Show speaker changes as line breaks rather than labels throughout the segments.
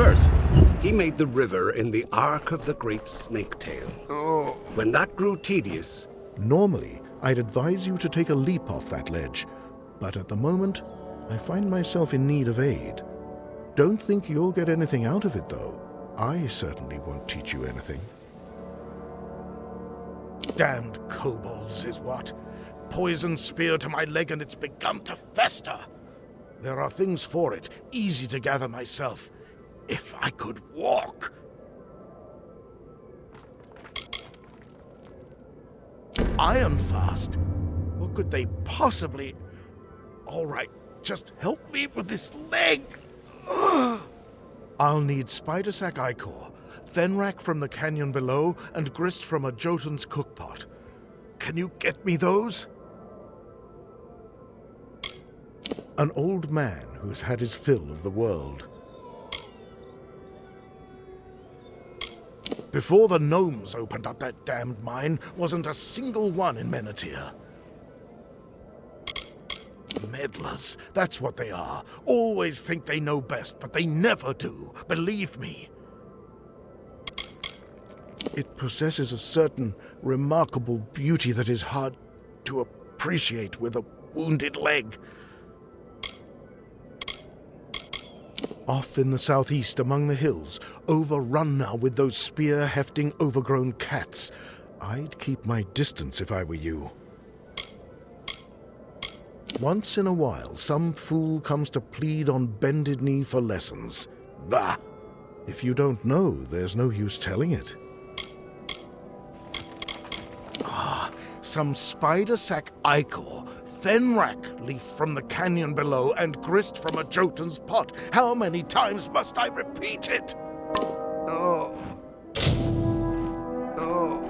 First, he made the river in the arc of the great snake-tail.
Oh.
When that grew tedious...
Normally, I'd advise you to take a leap off that ledge, but at the moment, I find myself in need of aid. Don't think you'll get anything out of it, though. I certainly won't teach you anything.
Damned kobolds is what. Poison spear to my leg and it's begun to fester. There are things for it, easy to gather myself. If I could walk. Iron fast? What could they possibly... All right, just help me with this leg. I'll need spider sac ichor, fenrac from the canyon below, and grist from a Jotun's cookpot. Can you get me those?
An old man who's had his fill of the world.
Before the gnomes opened up that damned mine, wasn't a single one in Menethir. Meddlers, that's what they are. Always think they know best, but they never do. Believe me.
It possesses a certain remarkable beauty that is hard to appreciate with a wounded leg. Off in the southeast among the hills, overrun now with those spear-hefting overgrown cats. I'd keep my distance if I were you. Once in a while, some fool comes to plead on bended knee for lessons. Bah! If you don't know, there's no use telling it.
Some spider sac ichor, fenrac leaf from the canyon below, and grist from a Jotun's pot. How many times must I repeat it?
Oh. Oh.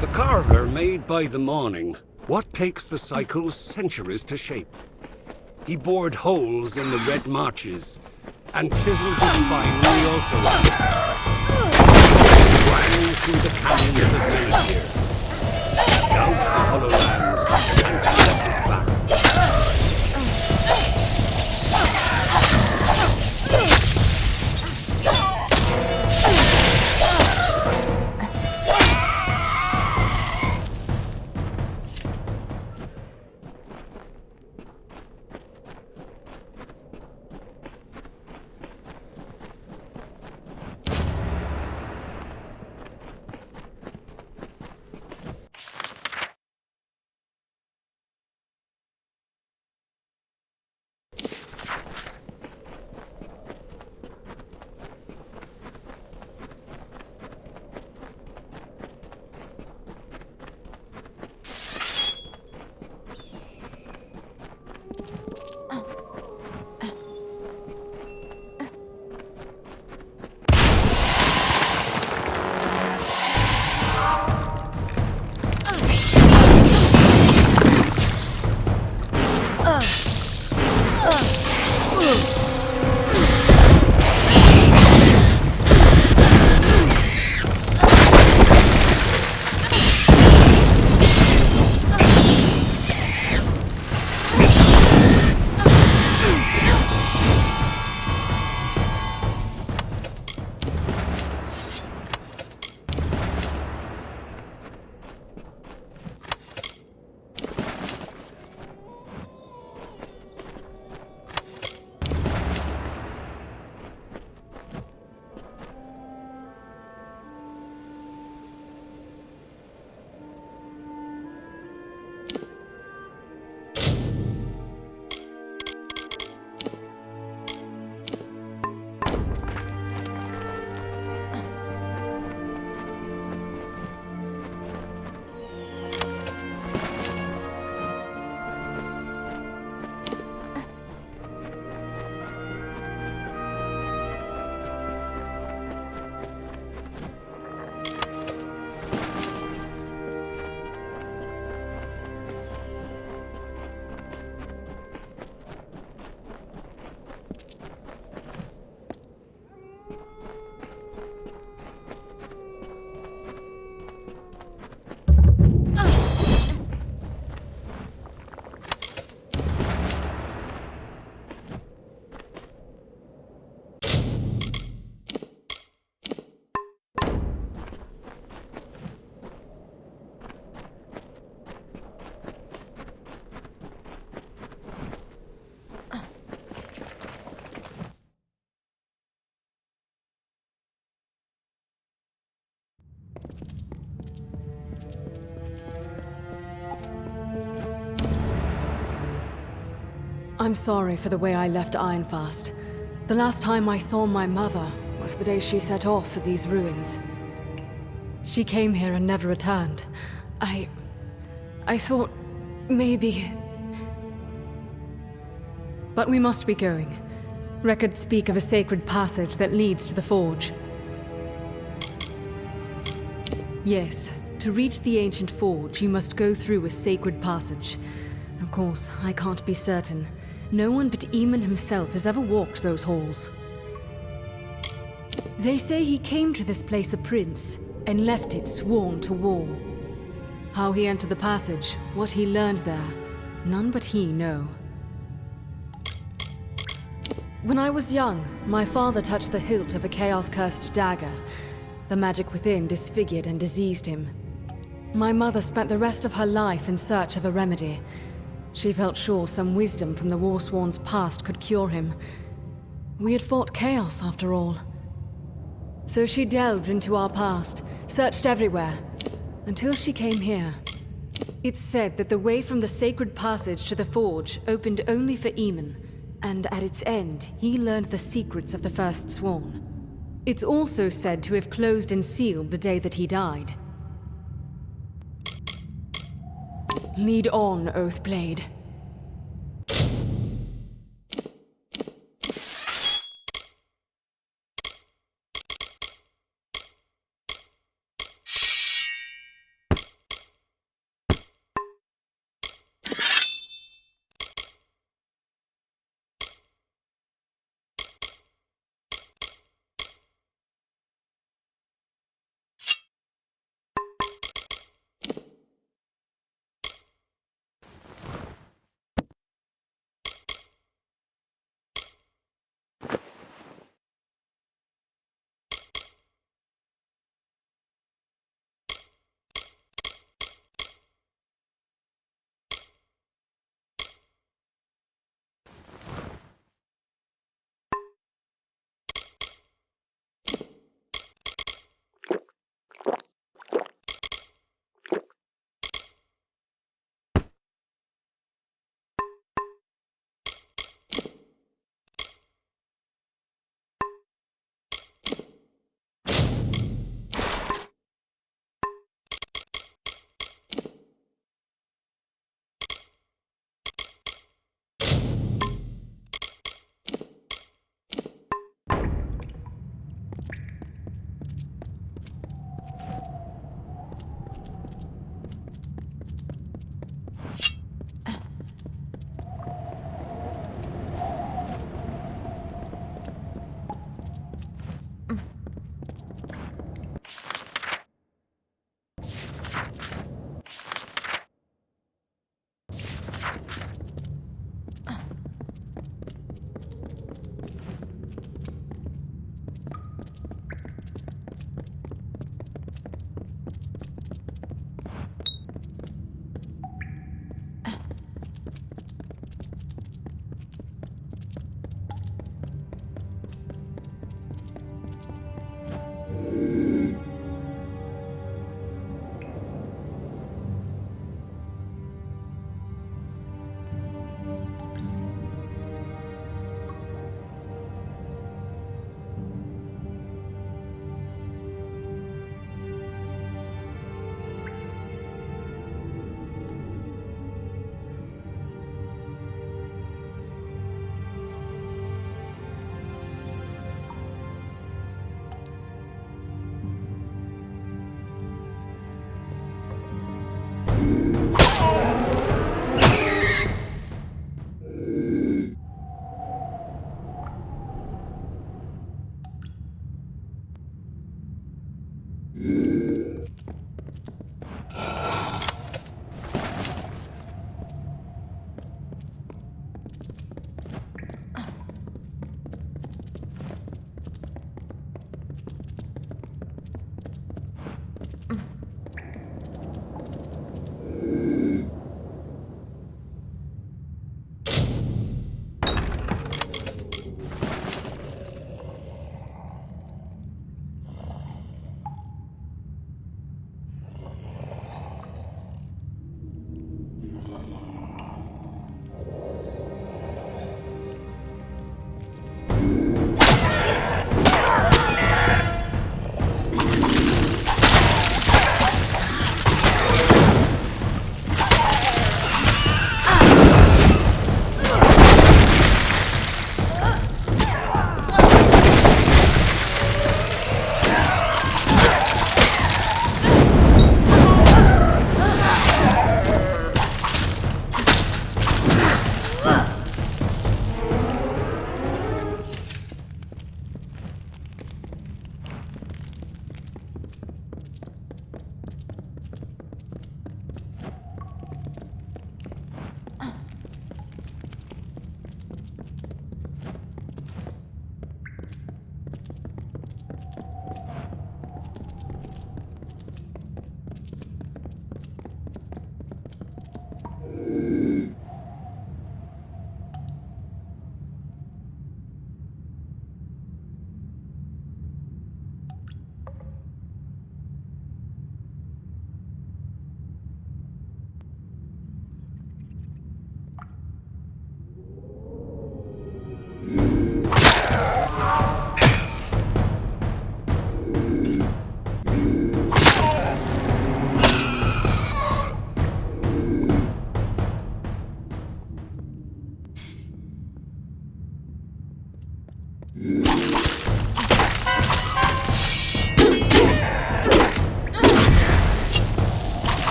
The carver made by the morning what takes the cycles centuries to shape. He bored holes in the red marches and chiseled the spine when he also rang through the canyons of Menethir, gouged the hollow lands, and collected back.
I'm sorry for the way I left Ironfast. The last time I saw my mother was the day she set off for these ruins. She came here and never returned. I thought maybe... But we must be going. Records speak of a sacred passage that leads to the forge. Yes, to reach the ancient forge, you must go through a sacred passage. Of course, I can't be certain. No one but Eamon himself has ever walked those halls. They say he came to this place a prince, and left it sworn to war. How he entered the passage, what he learned there, none but he know. When I was young, my father touched the hilt of a chaos-cursed dagger. The magic within disfigured and diseased him. My mother spent the rest of her life in search of a remedy. She felt sure some wisdom from the Warsworn's past could cure him. We had fought chaos, after all. So she delved into our past, searched everywhere, until she came here. It's said that the way from the sacred passage to the forge opened only for Eamon, and at its end, he learned the secrets of the First Sworn. It's also said to have closed and sealed the day that he died. Lead on, Oathblade.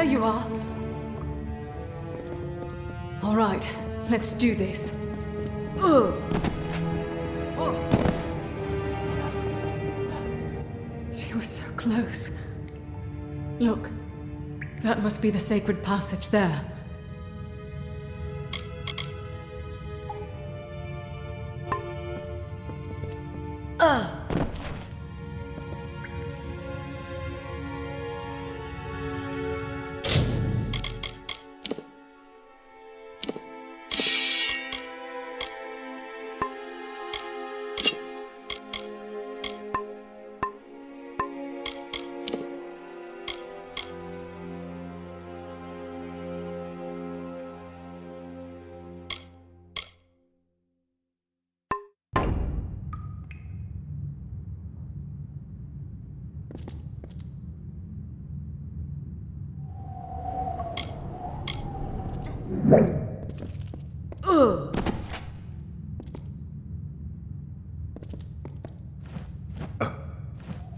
you are. All right, let's do this. She was so close. Look, that must be the sacred passage there.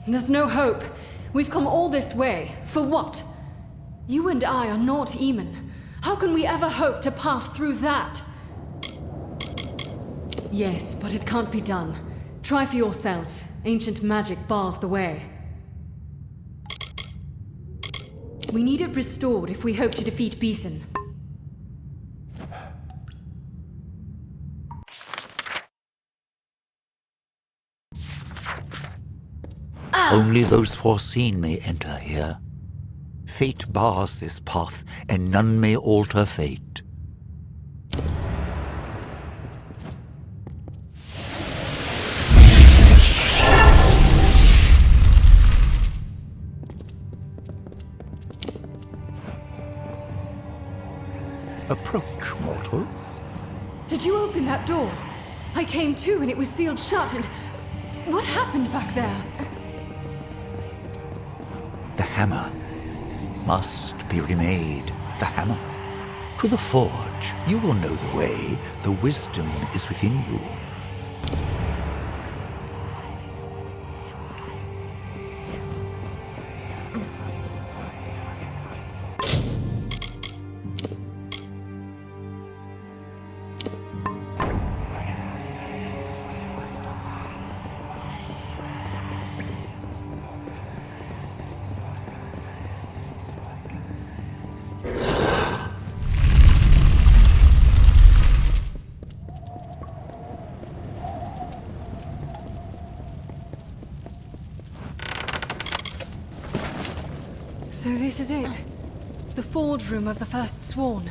There's no hope. We've come all this way. For what? You and I are not Eamon. How can we ever hope to pass through that? Yes, but it can't be done. Try for yourself. Ancient magic bars the way. We need it restored if we hope to defeat Beeson.
Only those foreseen may enter here. Fate bars this path, and none may alter fate. Approach, mortal.
Did you open that door? I came to and it was sealed shut and... What happened back there?
The hammer must be remade. The hammer. To the forge. You will know the way. The wisdom is within you.
So this is it. The forge room of the First Sworn.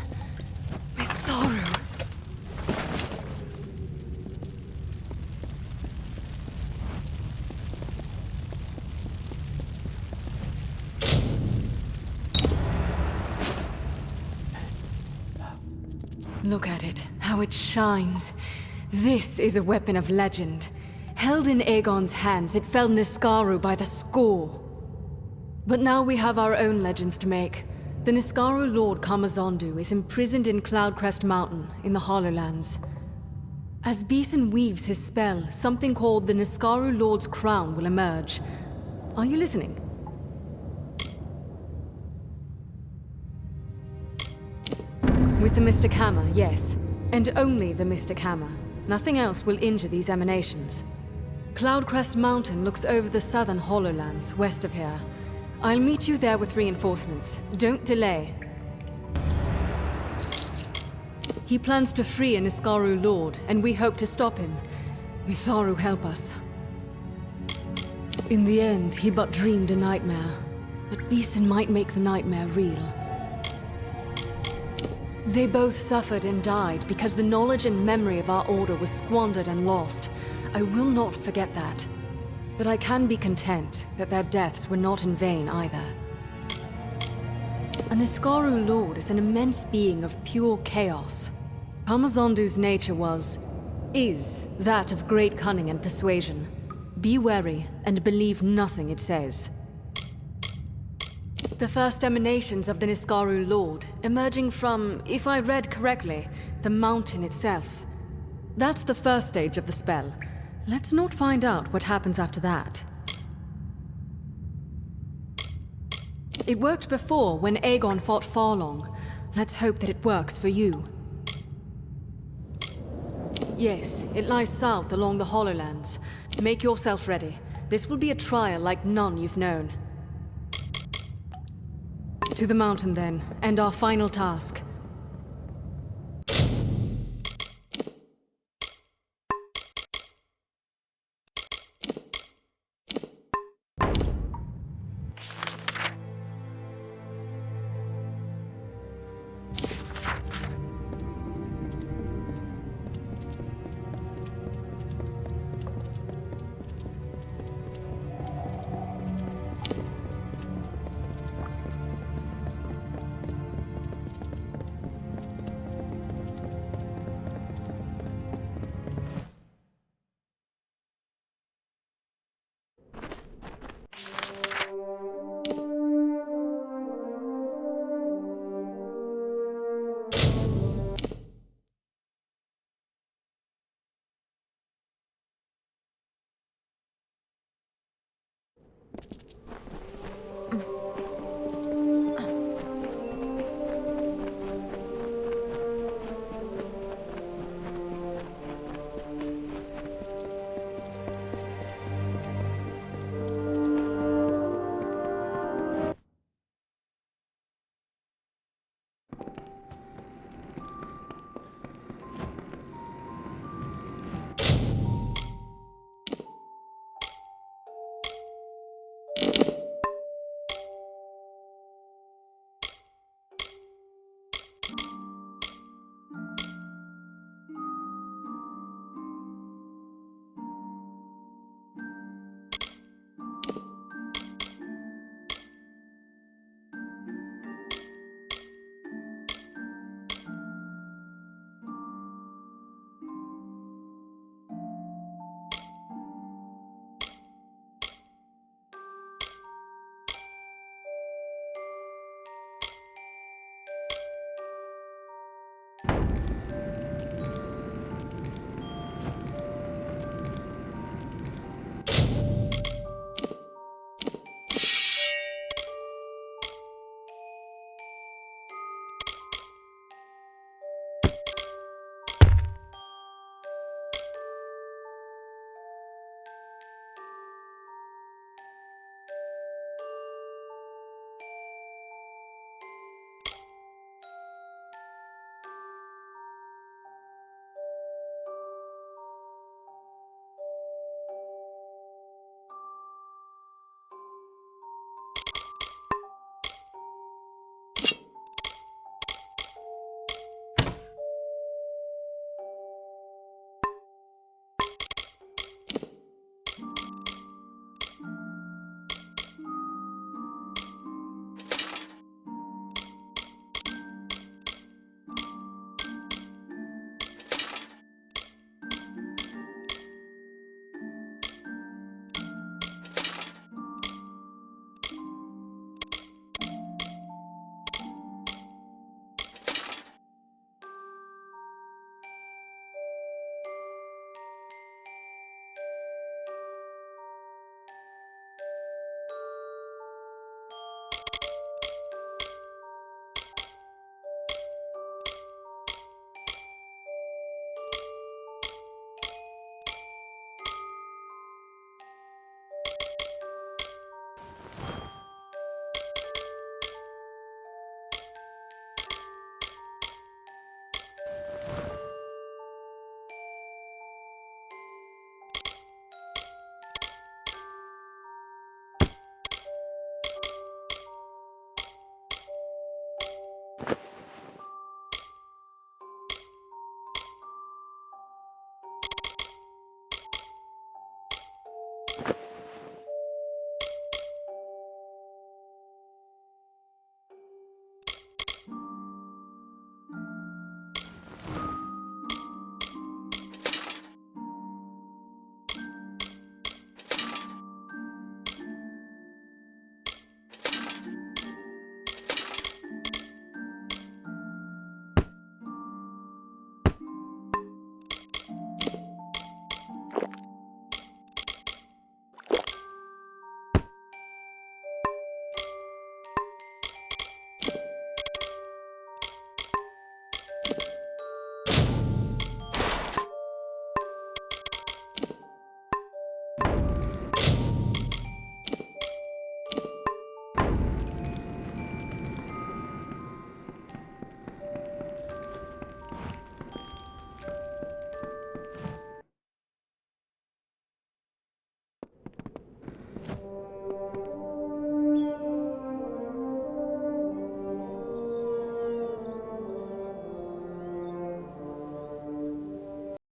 Mitharu. Look at it, how it shines. This is a weapon of legend. Held in Aegon's hands, it felled Niskaru by the score. But now we have our own legends to make. The Niskaru Lord Kamazondu is imprisoned in Cloudcrest Mountain in the Hollowlands. As Beeson weaves his spell, something called the Niskaru Lord's Crown will emerge. Are you listening? With the Mystic Hammer, yes. And only the Mystic Hammer. Nothing else will injure these emanations. Cloudcrest Mountain looks over the southern Hollowlands, west of here. I'll meet you there with reinforcements. Don't delay. He plans to free a Niskaru Lord, and we hope to stop him. Mitharu help us. In the end, he but dreamed a nightmare. But Beeson might make the nightmare real. They both suffered and died because the knowledge and memory of our order was squandered and lost. I will not forget that. But I can be content that their deaths were not in vain either. A Niskaru Lord is an immense being of pure chaos. Kamazondu's nature is that of great cunning and persuasion. Be wary and believe nothing it says. The first emanations of the Niskaru Lord, emerging from, if I read correctly, the mountain itself. That's the first stage of the spell. Let's not find out what happens after that. It worked before, when Aegon fought Farlong. Let's hope that it works for you. Yes, it lies south along the Hollowlands. Make yourself ready. This will be a trial like none you've known. To the mountain then, and our final task.